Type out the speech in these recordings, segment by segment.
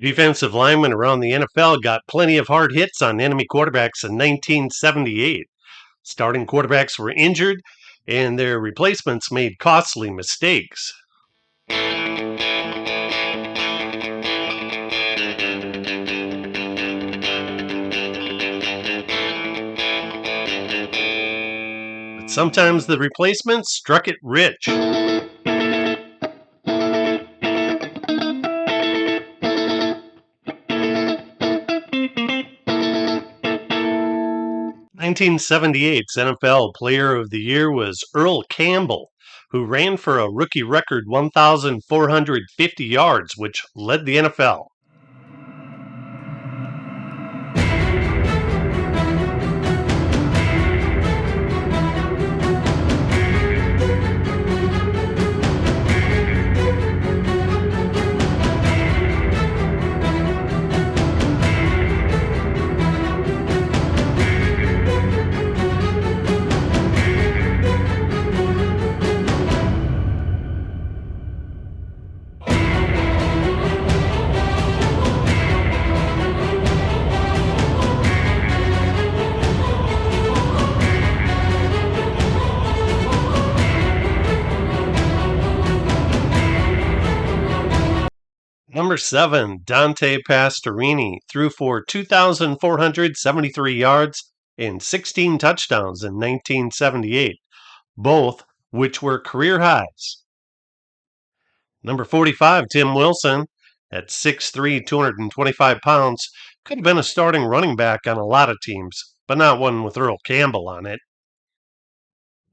Defensive linemen around the NFL got plenty of hard hits on enemy quarterbacks in 1978. Starting quarterbacks were injured, and their replacements made costly mistakes. But sometimes the replacements struck it rich. 1978's NFL Player of the Year was Earl Campbell, who ran for a rookie record 1,450 yards, which led the NFL. Number 7, Dante Pastorini threw for 2,473 yards and 16 touchdowns in 1978, both which were career highs. Number 45, Tim Wilson, at 6'3", 225 pounds, could have been a starting running back on a lot of teams, but not one with Earl Campbell on it.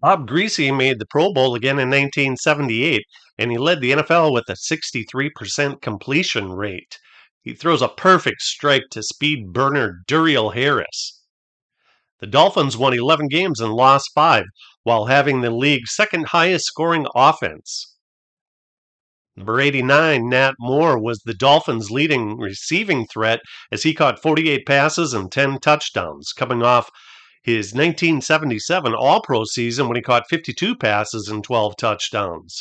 Bob Greasy made the Pro Bowl again in 1978, and he led the NFL with a 63% completion rate. He throws a perfect strike to speed burner Duriel Harris. The Dolphins won 11 games and lost 5, while having the league's second highest scoring offense. Number 89, Nat Moore, was the Dolphins' leading receiving threat as he caught 48 passes and 10 touchdowns, coming off his 1977 All-Pro season when he caught 52 passes and 12 touchdowns.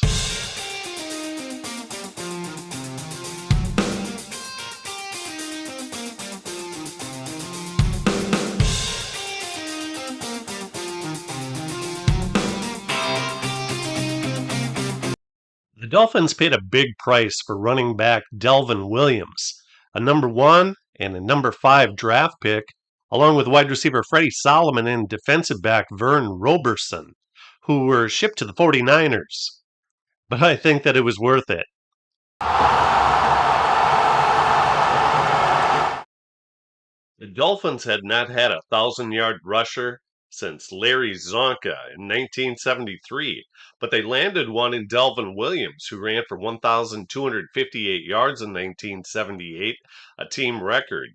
The Dolphins paid a big price for running back Delvin Williams, a number 1 and a number 5 draft pick, along with wide receiver Freddie Solomon and defensive back Vern Roberson, who were shipped to the 49ers. But I think that it was worth it. The Dolphins had not had a 1,000-yard rusher since Larry Zonka in 1973, but they landed one in Delvin Williams, who ran for 1,258 yards in 1978, a team record.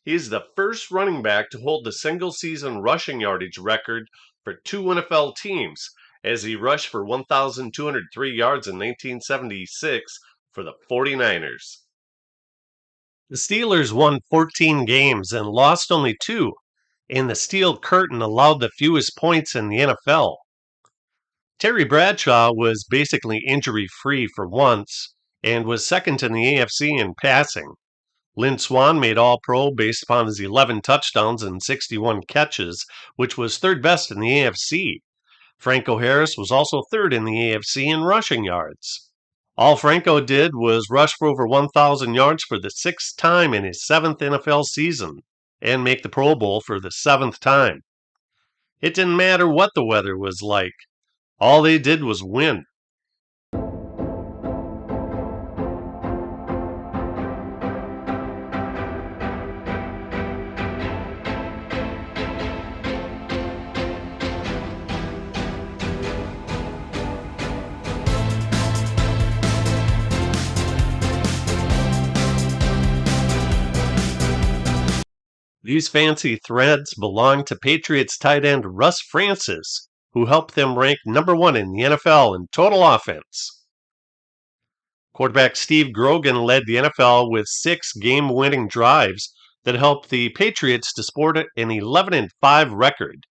He is the first running back to hold the single-season rushing yardage record for 2 NFL teams, as he rushed for 1,203 yards in 1976 for the 49ers. The Steelers won 14 games and lost only 2, and the Steel Curtain allowed the fewest points in the NFL. Terry Bradshaw was basically injury-free for once, and was second in the AFC in passing. Lynn Swann made All-Pro based upon his 11 touchdowns and 61 catches, which was third best in the AFC. Franco Harris was also third in the AFC in rushing yards. All Franco did was rush for over 1,000 yards for the 6th time in his 7th NFL season, and make the Pro Bowl for the 7th time. It didn't matter what the weather was like. All they did was win. These fancy threads belong to Patriots tight end Russ Francis, who helped them rank number 1 in the NFL in total offense. Quarterback Steve Grogan led the NFL with 6 game-winning drives that helped the Patriots to sport an 11-5 record.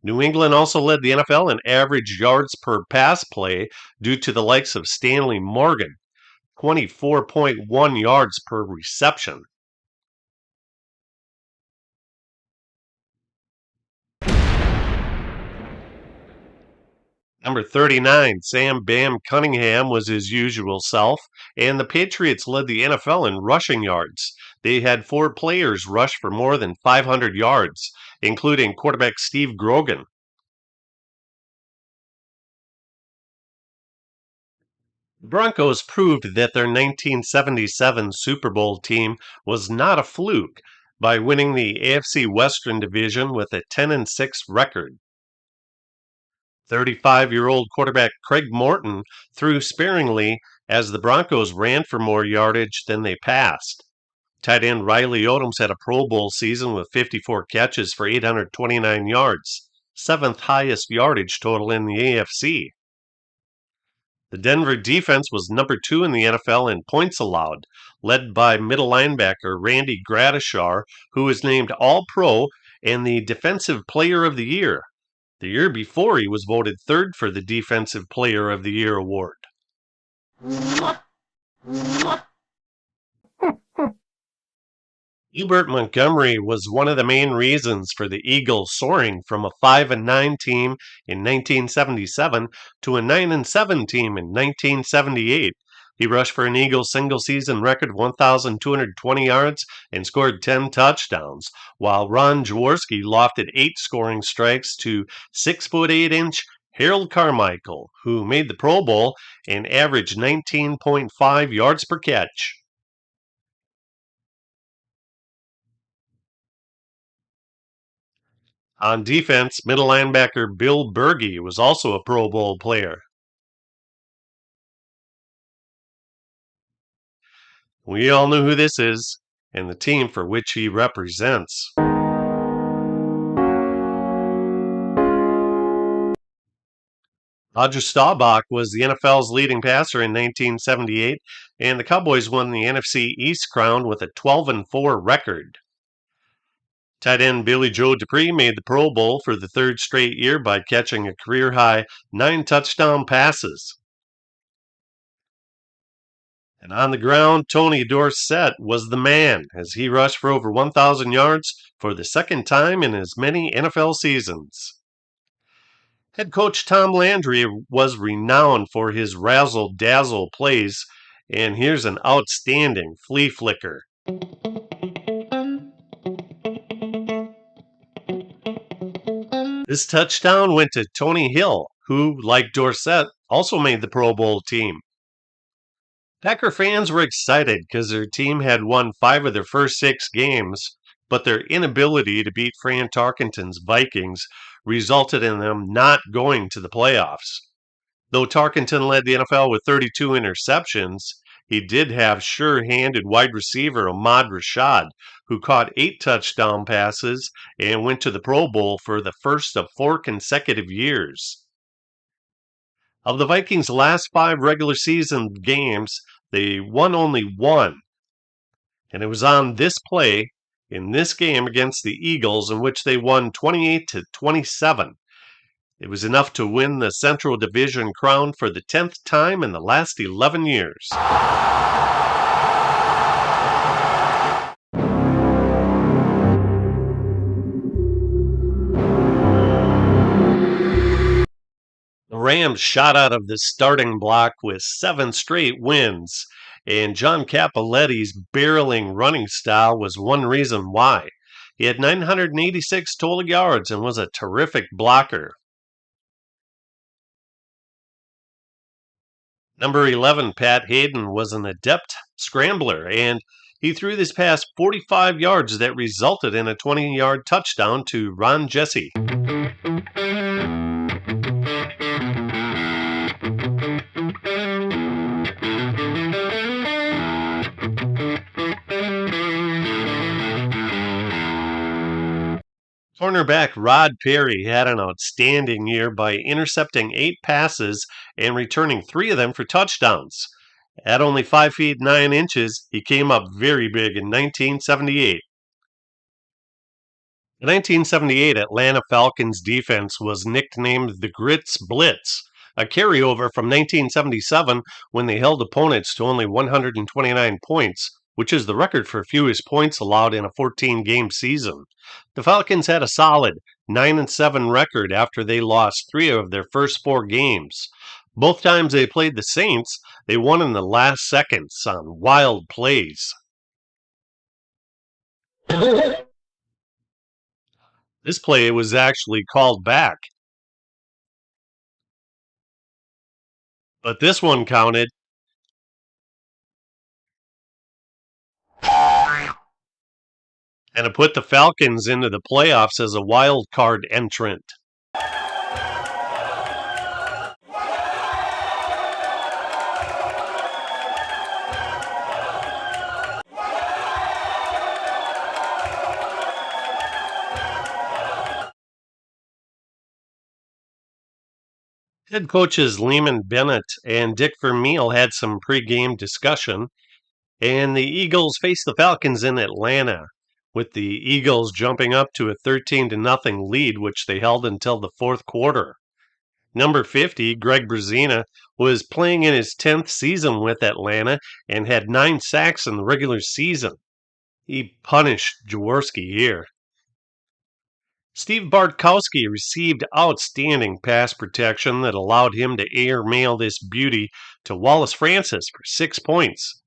New England also led the NFL in average yards per pass play due to the likes of Stanley Morgan. 24.1 yards per reception. Number 39, Sam Bam Cunningham was his usual self, and the Patriots led the NFL in rushing yards. They had 4 players rush for more than 500 yards, including quarterback Steve Grogan. The Broncos proved that their 1977 Super Bowl team was not a fluke by winning the AFC Western Division with a 10-6 record. 35-year-old quarterback Craig Morton threw sparingly as the Broncos ran for more yardage than they passed. Tight end Riley Odoms had a Pro Bowl season with 54 catches for 829 yards, seventh highest yardage total in the AFC. The Denver defense was number 2 in the NFL in points allowed, led by middle linebacker Randy Gradishar, who was named All-Pro and the Defensive Player of the Year. The year before, he was voted 3rd for the Defensive Player of the Year award. Hubert Montgomery was one of the main reasons for the Eagles soaring from a 5-9 team in 1977 to a 9-7 team in 1978. He rushed for an Eagles single-season record of 1,220 yards and scored 10 touchdowns, while Ron Jaworski lofted 8 scoring strikes to 6'8" Harold Carmichael, who made the Pro Bowl and averaged 19.5 yards per catch. On defense, middle linebacker Bill Berge was also a Pro Bowl player. We all know who this is and the team for which he represents. Roger Staubach was the NFL's leading passer in 1978, and the Cowboys won the NFC East crown with a 12-4 record. Tight end Billy Joe Dupree made the Pro Bowl for the 3rd straight year by catching a career-high 9 touchdown passes. And on the ground, Tony Dorsett was the man as he rushed for over 1,000 yards for the 2nd time in as many NFL seasons. Head coach Tom Landry was renowned for his razzle-dazzle plays, and here's an outstanding flea flicker. This touchdown went to Tony Hill, who, like Dorsett, also made the Pro Bowl team. Packer fans were excited because their team had won 5 of their first 6 games, but their inability to beat Fran Tarkenton's Vikings resulted in them not going to the playoffs. Though Tarkenton led the NFL with 32 interceptions, he did have sure-handed wide receiver Ahmad Rashad, who caught 8 touchdown passes and went to the Pro Bowl for the first of 4 consecutive years. Of the Vikings' last 5 regular season games, they won only 1, and it was on this play in this game against the Eagles in which they won 28-27. It was enough to win the Central Division crown for the 10th time in the last 11 years. The Rams shot out of the starting block with 7 straight wins, and John Cappelletti's barreling running style was one reason why. He had 986 total yards and was a terrific blocker. Number 11, Pat Hayden, was an adept scrambler, and he threw this pass 45 yards that resulted in a 20-yard touchdown to Ron Jesse. Cornerback Rod Perry had an outstanding year by intercepting 8 passes and returning 3 of them for touchdowns. At only 5 feet 9 inches, he came up very big in 1978. The 1978 Atlanta Falcons defense was nicknamed the Grits Blitz a carryover from 1977 when they held opponents to only 129 points, which is the record for fewest points allowed in a 14-game season. The Falcons had a solid 9-7 record after they lost 3 of their first 4 games. Both times they played the Saints, they won in the last seconds on wild plays. This play was actually called back, but this one counted. And it put the Falcons into the playoffs as a wild card entrant. Head coaches Lehman Bennett and Dick Vermeil had some pregame discussion, and the Eagles faced the Falcons in Atlanta, with the Eagles jumping up to a 13-0 lead, which they held until the fourth quarter. Number 50, Greg Brzezina, was playing in his 10th season with Atlanta and had 9 sacks in the regular season. He punished Jaworski here. Steve Bartkowski received outstanding pass protection that allowed him to airmail this beauty to Wallace Francis for 6 points.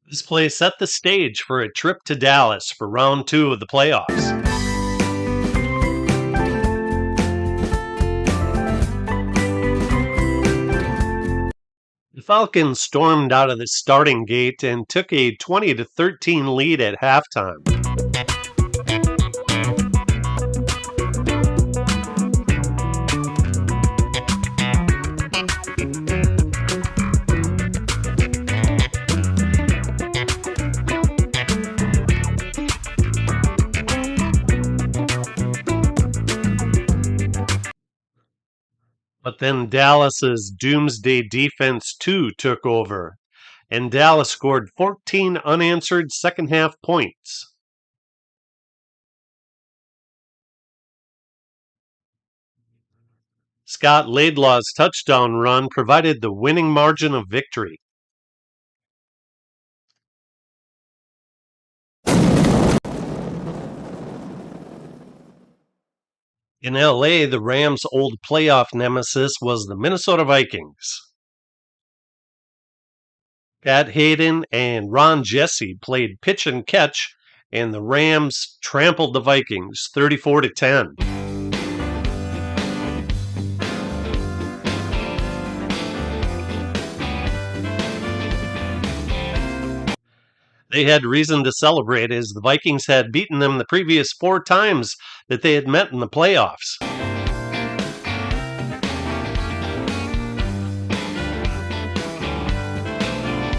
This play set the stage for a trip to Dallas for round 2 of the playoffs. The Falcons stormed out of the starting gate and took a 20-13 lead at halftime. But then Dallas's doomsday defense too took over, and Dallas scored 14 unanswered second-half points. Scott Laidlaw's touchdown run provided the winning margin of victory. In LA, the Rams' old playoff nemesis was the Minnesota Vikings. Pat Hayden and Ron Jesse played pitch and catch, and the Rams trampled the Vikings 34-10. They had reason to celebrate as the Vikings had beaten them the previous 4 times that they had met in the playoffs.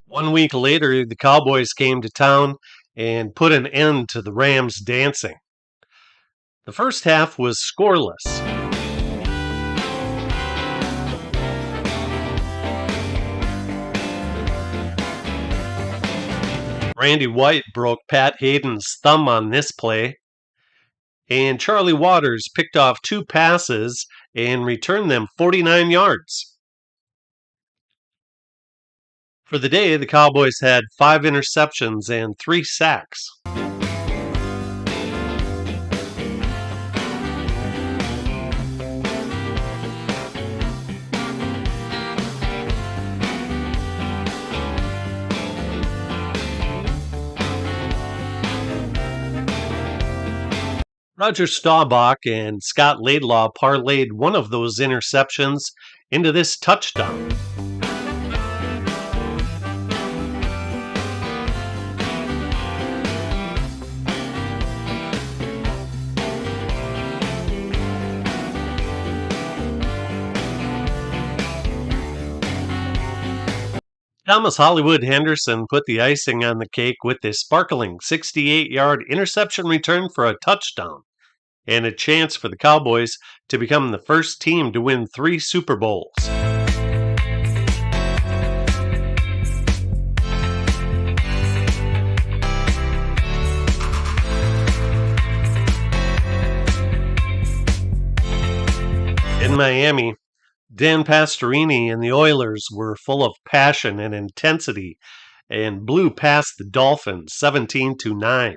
One week later, the Cowboys came to town and put an end to the Rams' dancing. The first half was scoreless. Randy White broke Pat Hayden's thumb on this play, and Charlie Waters picked off 2 passes and returned them 49 yards. For the day, the Cowboys had 5 interceptions and 3 sacks. Roger Staubach and Scott Laidlaw parlayed one of those interceptions into this touchdown. Thomas Hollywood Henderson put the icing on the cake with this sparkling 68-yard interception return for a touchdown. and a chance for the Cowboys to become the first team to win 3 Super Bowls. In Miami, Dan Pastorini and the Oilers were full of passion and intensity and blew past the Dolphins 17-9.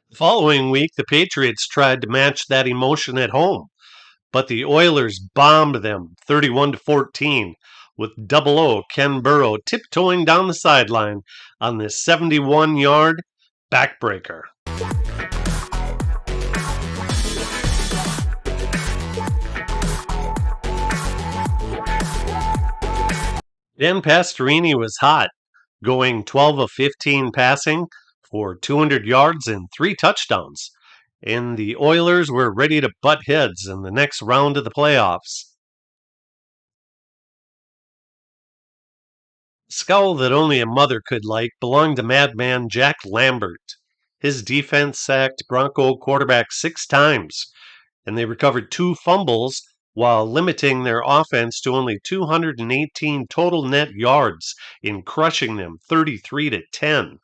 The following week, the Patriots tried to match that emotion at home, but the Oilers bombed them 31-14 with Double O Ken Burrow tiptoeing down the sideline on this 71-yard backbreaker. Dan Pastorini was hot, going 12 of 15 passing for 200 yards and 3 touchdowns, and the Oilers were ready to butt heads in the next round of the playoffs. The scowl that only a mother could like belonged to madman Jack Lambert. His defense sacked Bronco quarterback 6 times, and they recovered 2 fumbles while limiting their offense to only 218 total net yards in crushing them 33-10.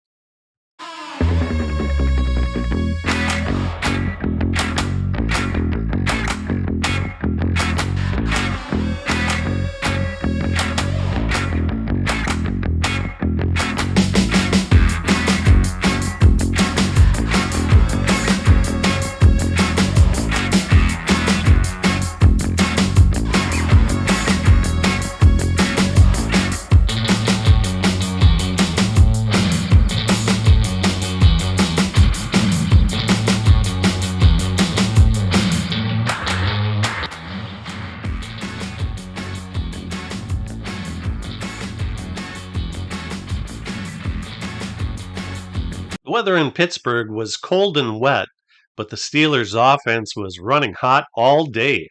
The weather in Pittsburgh was cold and wet, but the Steelers' offense was running hot all day.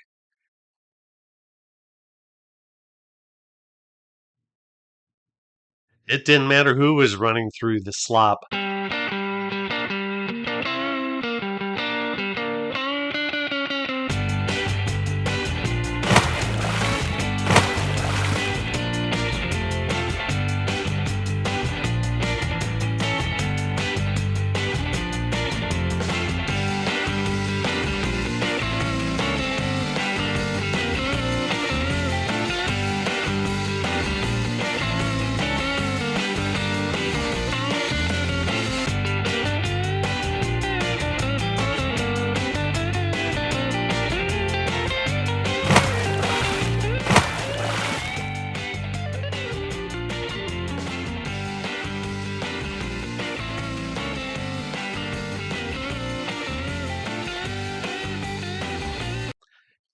It didn't matter who was running through the slop.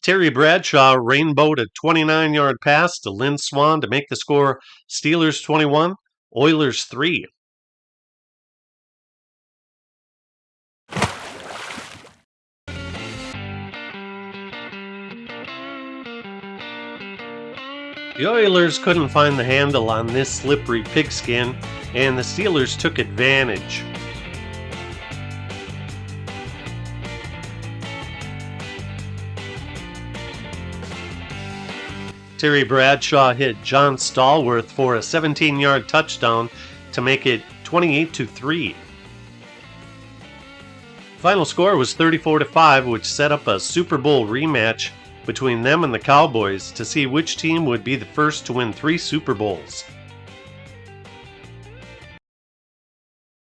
Terry Bradshaw rainbowed a 29-yard pass to Lynn Swann to make the score Steelers 21, Oilers 3. The Oilers couldn't find the handle on this slippery pigskin, and the Steelers took advantage. Terry Bradshaw hit John Stallworth for a 17-yard touchdown to make it 28-3. Final score was 34-5, which set up a Super Bowl rematch between them and the Cowboys to see which team would be the first to win 3 Super Bowls.